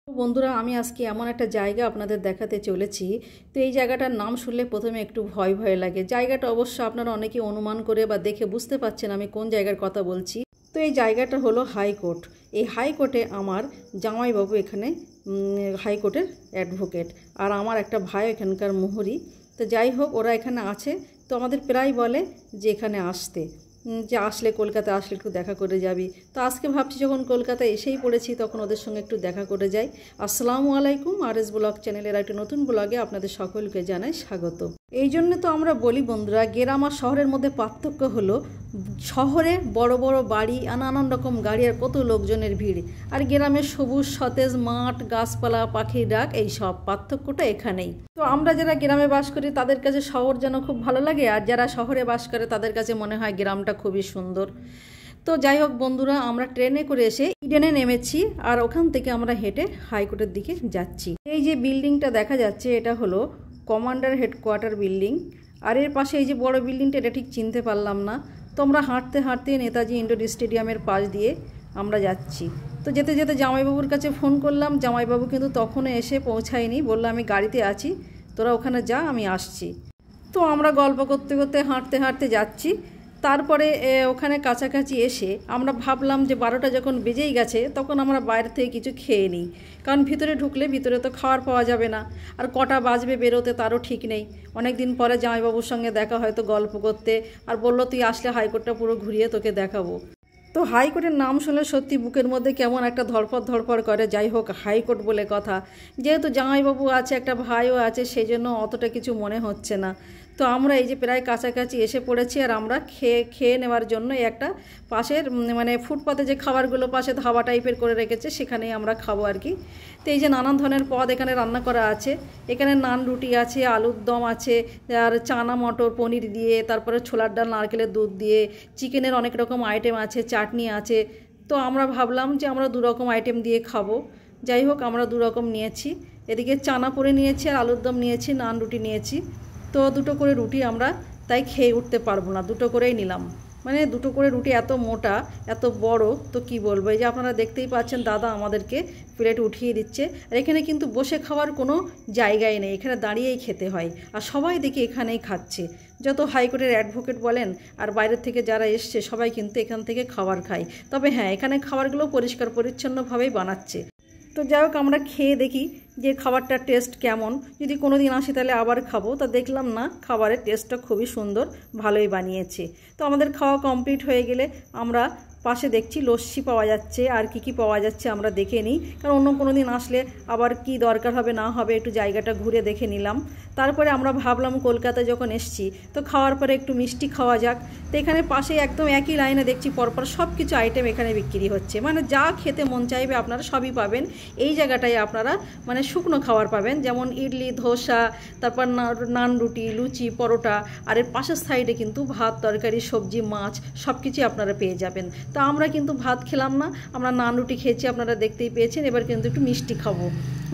বন্ধুরা আমি আজকে এমন একটা জায়গা আপনাদের দেখাতে চলেছি। তো এই জায়গাটার নাম শুনলে প্রথমে একটু ভয় ভয় লাগে। জায়গাটা অবশ্য আপনারা অনেকেই অনুমান করে বা দেখে বুঝতে পারছেন আমি কোন জায়গার কথা বলছি। তো এই জায়গাটা হলো হাইকোর্ট। এই হাইকোর্টে আমার জামাইবাবু এখানে হাইকোর্টের অ্যাডভোকেট, আর আমার একটা ভাই এখানকার মুহুরি। তো যাই হোক, ওরা এখানে আছে। তো আমাদের প্রায় বলে যে এখানে আসতে, যে আসলে কলকাতা আসলে একটু দেখা করে যাবি। তো আজকে ভাবছি যখন কলকাতায় এসেই পড়েছি তখন ওদের সঙ্গে একটু দেখা করে যাই। আসসালামু আলাইকুম, RS ব্লগ চ্যানেলের একটা নতুন ব্লগে আপনাদের সকলকে জানাই স্বাগত। এই জন্য তো আমরা বলি বন্ধুরা, গ্রাম আর শহরের মধ্যে পার্থক্য হলো শহরে বড় বড় বাড়ি, নানান রকম গাড়ি আর কত লোকজনের ভিড়, আর গ্রামে সবুজ সতেজ মাঠ, গাছপালা, পাখির ডাক, এই সব পার্থক্যটা এখানেই। তো আমরা যারা গ্রামে বাস করি তাদের কাছে শহর যেন খুব ভালো লাগে, আর যারা শহরে বাস করে তাদের কাছে মনে হয় গ্রামটা খুবই সুন্দর। তো যাই হোক বন্ধুরা, আমরা ট্রেনে করে এসে ইডেনে নেমেছি, আর ওখান থেকে আমরা হেঁটে হাইকোর্টের দিকে যাচ্ছি। এই যে বিল্ডিংটা দেখা যাচ্ছে এটা হলো কমান্ডার হেডকোয়ার্টার বিল্ডিং, আর এর পাশে এই যে বড় বিল্ডিংটা, এটা ঠিক চিনতে পারলাম না। তো আমরা হাঁটতে হাঁটতে নেতাজি ইন্ডোর স্টেডিয়ামের পাশ দিয়ে আমরা যাচ্ছি। তো যেতে যেতে জামাইবাবুর কাছে ফোন করলাম, জামাইবাবু কিন্তু তখনও এসে পৌঁছায়নি, বললো আমি গাড়িতে আছি, তোরা ওখানে যা, আমি আসছি। তো আমরা গল্প করতে করতে হাঁটতে হাঁটতে যাচ্ছি। তারপরে ওখানে কাছাকাছি এসে আমরা ভাবলাম যে 12টা যখন বেজেই গেছে তখন আমরা বাইরে থেকে কিছু খেয়ে নিই, কারণ ভিতরে ঢুকলে ভিতরে তো খাওয়ার পাওয়া যাবে না, আর কটা বাজবে বেরোতে তারও ঠিক নেই। অনেক দিন পরে জামাইবাবুর সঙ্গে দেখা হয়তো গল্প করতে, আর বললো তুই আসলে হাইকোর্টটা পুরো ঘুরিয়ে তোকে দেখাবো। তো হাইকোর্টের নাম শুনলে সত্যি বুকের মধ্যে কেমন একটা ধড়ফড় ধড়ফড় করে। যাই হোক, হাইকোর্ট বলে কথা, যেহেতু জামাইবাবু আছে, একটা ভাইও আছে, সেই জন্য অতটা কিছু মনে হচ্ছে না। তো আমরা এই যে প্রায় কাছাকাছি এসে পড়েছি, আর আমরা খেয়ে নেওয়ার জন্য একটা পাশের মানে ফুটপাতে যে খাবারগুলো পাশে ধাবা টাইপের করে রেখেছে সেখানেই আমরা খাবো আর কি। তো এই যে নানান ধরনের পদ এখানে রান্না করা আছে, এখানে নান রুটি আছে, আলুর দম আছে, আর চানা মটর পনির দিয়ে, তারপরে ছোলার ডাল নারকেলের দুধ দিয়ে, চিকেনের অনেক রকম আইটেম আছে, চাটনি আছে। তো আমরা ভাবলাম যে আমরা 2 রকম আইটেম দিয়ে খাবো। যাই হোক, আমরা 2 রকম নিয়েছি, এদিকে চানা পরে নিয়েছি আর আলুর দম নিয়েছি, নান রুটি নিয়েছি। তো 2টো করে রুটি আমরা তাই খেয়ে উঠতে পারবো না, 2টো করেই নিলাম। মানে 2টো করে রুটি এত মোটা এত বড়, তো কি বলবো। এই যে আপনারা দেখতেই পাচ্ছেন দাদা আমাদেরকে প্লেট উঠিয়ে দিচ্ছে, আর এখানে কিন্তু বসে খাওয়ার কোনো জায়গাই নেই, এখানে দাঁড়িয়েই খেতে হয়, আর সবাই দেখি এখানেই খাচ্ছে। যত হাইকোর্টের অ্যাডভোকেট বলেন আর বাইরের থেকে যারা এসছে সবাই কিন্তু এখান থেকে খাবার খায়। তবে হ্যাঁ, এখানে খাবারগুলো পরিষ্কার পরিচ্ছন্নভাবেই বানাচ্ছে। তো যাই হোক, আমরা খেয়ে দেখি যে খাবারটার টেস্ট কেমন, যদি কোনো দিন আসি তাহলে আবার খাবো। তা দেখলাম না, খাবারের টেস্টটা খুবই সুন্দর, ভালোই বানিয়েছে। তো আমাদের খাওয়া কমপ্লিট হয়ে গেলে আমরা পাশে দেখছি লস্যি পাওয়া যাচ্ছে, আর কি পাওয়া যাচ্ছে আমরা দেখে নিই, কারণ অন্য কোনো দিন আসলে আবার কি দরকার হবে না হবে একটু জায়গাটা ঘুরে দেখে নিলাম। তারপরে আমরা ভাবলাম কলকাতায় যখন এসছি তো খাওয়ার পরে একটু মিষ্টি খাওয়া যাক। তো এখানে পাশে একদম একই লাইনে দেখছি পরপর সব কিছু আইটেম এখানে বিক্রি হচ্ছে, মানে যা খেতে মন চাইবে আপনারা সবই পাবেন এই জায়গাটায়। আপনারা মানে শুকনো খাবার পাবেন, যেমন ইডলি, ধোসা, তারপর নান রুটি, লুচি, পরোটা, আর এর পাশের সাইডে কিন্তু ভাত, তরকারি, সবজি, মাছ সব কিছুই আপনারা পেয়ে যাবেন। তো আমরা কিন্তু ভাত খেলাম না, আমরা নান রুটি খেয়েছি, আপনারা দেখতেই পেয়েছেন। এবার কিন্তু একটু মিষ্টি খাবো।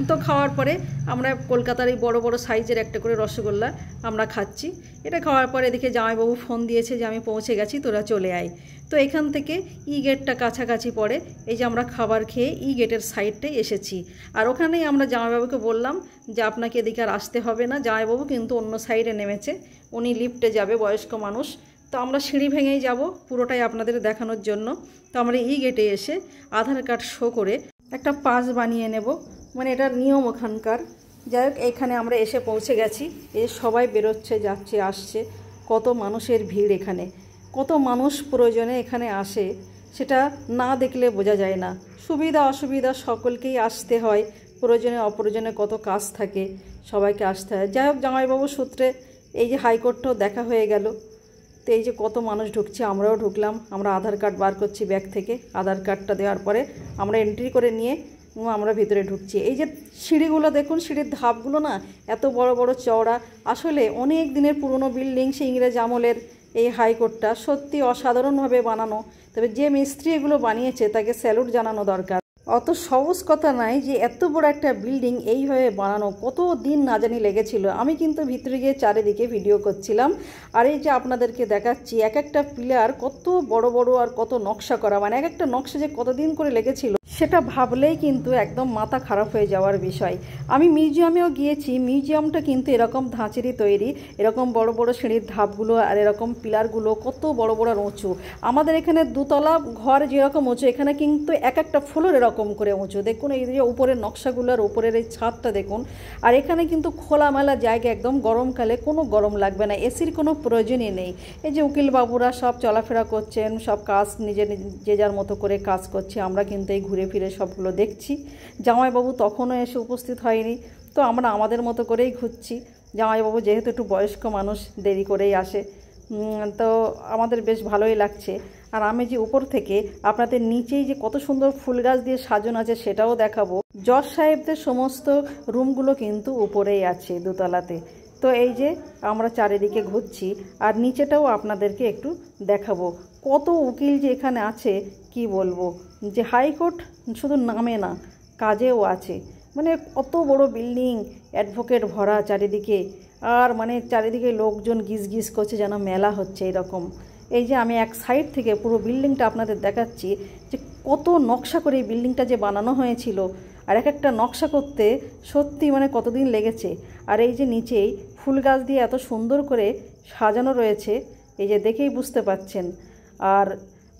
তো খাওয়ার পরে আমরা কলকাতার এই বড় বড় সাইজের একটা করে রসগোল্লা আমরা খাচ্ছি। এটা খাওয়ার পরে এদিকে জামাইবাবু ফোন দিয়েছে যে আমি পৌঁছে গেছি, তোরা চলে আয়। তো এখান থেকে ই গেটটা কাছাকাছি পড়ে, এই যে আমরা খাবার খেয়ে ই গেটের সাইডটাই এসেছি, আর ওখানেই আমরা জামাইবাবুকে বললাম যে আপনাকে এদিকে আর আসতে হবে না। জামাইবাবু কিন্তু অন্য সাইডে নেমেছে, উনি লিফটে যাবে, বয়স্ক মানুষ। তো আমরা সিঁড়ি ভেঙেই যাব, পুরোটাই আপনাদের দেখানোর জন্য। তো আমরা ই গেটে এসে আধার কার্ড শো করে একটা পাস বানিয়ে নেব, মানে এটার নিয়ম ওখানকার। যাই হোক, এখানে আমরা এসে পৌঁছে গেছি। এই সবাই বেরোচ্ছে, যাচ্ছে, আসছে, কত মানুষের ভিড় এখানে, কত মানুষ প্রয়োজনে এখানে আসে, সেটা না দেখলে বোঝা যায় না। সুবিধা অসুবিধা সকলকেই আসতে হয়, প্রয়োজনে অপ্রয়োজনে কত কাজ থাকে, সবাইকে আসতে হয়। যাই হোক, জামাইবাবুর সূত্রে এই যে হাইকোর্টটাও দেখা হয়ে গেল। তো এই যে কত মানুষ ঢুকছে, আমরাও ঢুকলাম। আমরা আধার কার্ড বার করছি ব্যাগ থেকে, আধার কার্ডটা দেওয়ার পরে আমরা এন্ট্রি করে নিয়ে আমরা ভিতরে ঢুকছি। এই যে সিঁড়িগুলো দেখুন, সিঁড়ির ধাপগুলো না এত বড় বড় চওড়া, আসলে অনেক দিনের পুরনো বিল্ডিং, সেই ইংরেজ আমলের এই হাইকোর্টটা সত্যি অসাধারণভাবে বানানো। তবে যে মিস্ত্রি এগুলো বানিয়েছে তাকে স্যালুট জানানো দরকার। অত সহজ কথা নাই যে এত বড় একটা বিল্ডিং এইভাবে বানানো, কত দিন না জানি লেগেছিল। আমি কিন্তু ভিতরে গিয়ে চারিদিকে ভিডিও করছিলাম, আর এই যে আপনাদেরকে দেখাচ্ছি এক একটা পিলার কত বড় বড় আর কত নকশা করা, মানে এক একটা নকশা যে কতদিন করে লেগেছিল সেটা ভাবলেই কিন্তু একদম মাথা খারাপ হয়ে যাওয়ার বিষয়। আমি মিউজিয়ামেও গিয়েছি, মিউজিয়ামটা কিন্তু এরকম ধাঁচেরই তৈরি, এরকম বড় বড় সিঁড়ির ধাপগুলো আর এরকম পিলারগুলো কত বড় বড় উঁচু। আমাদের এখানে দুতলা ঘর যেরকম উঁচু, এখানে কিন্তু এক একটা ফ্লোর এরকম করে উঁচু। দেখুন এই যে উপরের নকশাগুলো আর উপরের এই ছাদটা দেখুন। আর এখানে কিন্তু খোলামেলা জায়গা, একদম গরমকালে কোনো গরম লাগবে না, এসির কোনো প্রয়োজনই নেই। এই যে উকিল বাবুরা সব চলাফেরা করছেন, সব কাজ যে যার মতো করে কাজ করছে, আমরা কিন্তু এই ঘুরে ফিরে সবগুলো দেখছি। জামাইবাবু তখনও এসে উপস্থিত হয়নি, তো আমরা আমাদের মতো করেই ঘুরছি। জামাইবাবু যেহেতু একটু বয়স্ক মানুষ, দেরি করেই আসে, তো আমাদের বেশ ভালোই লাগছে। আর আমি যে উপর থেকে আপনাদের নিচেই যে কত সুন্দর ফুল গাছ দিয়ে সাজানো আছে সেটাও দেখাবো। জজ সাহেবদের সমস্ত রুমগুলো কিন্তু উপরেই আছে দোতলাতে। তো এই যে আমরা চারিদিকে ঘুরছি আর নিচেটাও আপনাদেরকে একটু দেখাবো। কত উকিল যে এখানে আছে কি বলবো, যে হাইকোর্ট শুধু নামে না, কাজেও আছে। মানে কত বড় বিল্ডিং, অ্যাডভোকেট ভরা চারিদিকে, আর মানে চারিদিকে লোকজন গিজ গিজ করছে, যেন মেলা হচ্ছে এরকম। এই যে আমি এক সাইড থেকে পুরো বিল্ডিংটা আপনাদের দেখাচ্ছি, যে কত নকশা করে এই বিল্ডিংটা যে বানানো হয়েছিল, আর এক একটা নকশা করতে সত্যি মানে কতদিন লেগেছে। আর এই যে নিচেই ফুল গাছ দিয়ে এত সুন্দর করে সাজানো রয়েছে, এই যে দেখেই বুঝতে পাচ্ছেন। আর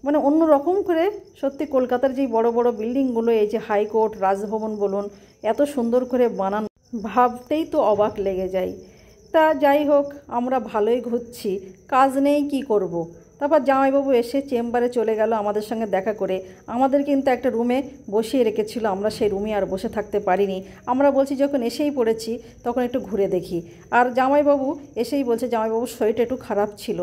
মানে অন্য রকম করে সত্যি কলকাতার যেই বড় বড় বিল্ডিংগুলো, এই যে হাইকোর্ট, রাজভবন বলুন, এত সুন্দর করে বানানো, ভাবতেই তো অবাক লেগে যায়। তা যাই হোক, আমরা ভালোই ঘুরছি, কাজ নেই কি করব। তারপর জামাইবাবু এসে চেম্বারে চলে গেল আমাদের সঙ্গে দেখা করে। আমাদের কিন্তু একটা রুমে বসিয়ে রেখেছিল, আমরা সেই রুমে আর বসে থাকতে পারিনি। আমরা বলছি যখন এসেই পড়েছি তখন একটু ঘুরে দেখি। আর জামাইবাবু এসেই বলছে জামাইবাবুর শরীরটা একটু খারাপ ছিল।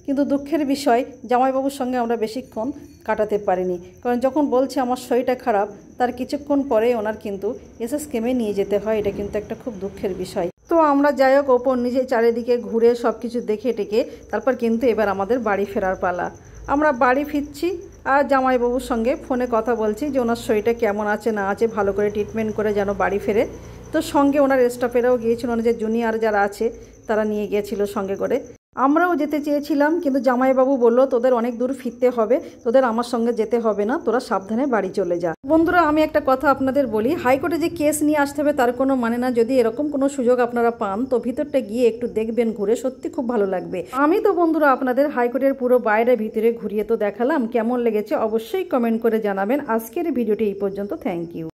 কিন্তু দুঃখের বিষয়, জামাইবাবুর সঙ্গে আমরা বেশিক্ষণ কাটাতে পারিনি, কারণ যখন বলছে আমার শরীরটা খারাপ, তার কিছুক্ষণ পরে ওনার কিন্তু এসএসকেএমে নিয়ে যেতে হয়। এটা কিন্তু একটা খুব দুঃখের বিষয়। তো আমরা যাই হোক ওপর নিচে চারিদিকে ঘুরে সব কিছু দেখে টেকে তারপর কিন্তু এবার আমাদের বাড়ি ফেরার পালা। আমরা বাড়ি ফিরছি আর জামাইবাবুর সঙ্গে ফোনে কথা বলছি যে ওনার শরীরটা কেমন আছে না আছে, ভালো করে ট্রিটমেন্ট করে যেন বাড়ি ফেরে। তো সঙ্গে ওনার স্টাফেরাও গিয়েছিল, ওনার যে জুনিয়র যারা আছে তারা নিয়ে গিয়েছিল সঙ্গে করে। আমরাও যেতে চেয়েছিলাম, কিন্তু জামাইবাবু বলল তোদের অনেক দূর ফিরতে হবে, তোদের আমার সঙ্গে যেতে হবে না, তোরা সাবধানে বাড়ি চলে যা। বন্ধুরা, আমি একটা কথা আপনাদের বলি, হাইকোর্টে যে কেস নিয়ে আসতে হবে তার কোনো মানে না। যদি এরকম কোনো সুযোগ আপনারা পান তো ভিতরটা গিয়ে একটু দেখবেন ঘুরে, সত্যি খুব ভালো লাগবে। আমি তো বন্ধুরা আপনাদের হাইকোর্টের পুরো বাইরে ভিতরে ঘুরিয়ে তো দেখালাম, কেমন লেগেছে অবশ্যই কমেন্ট করে জানাবেন। আজকের ভিডিওটি এই পর্যন্ত, থ্যাংক ইউ।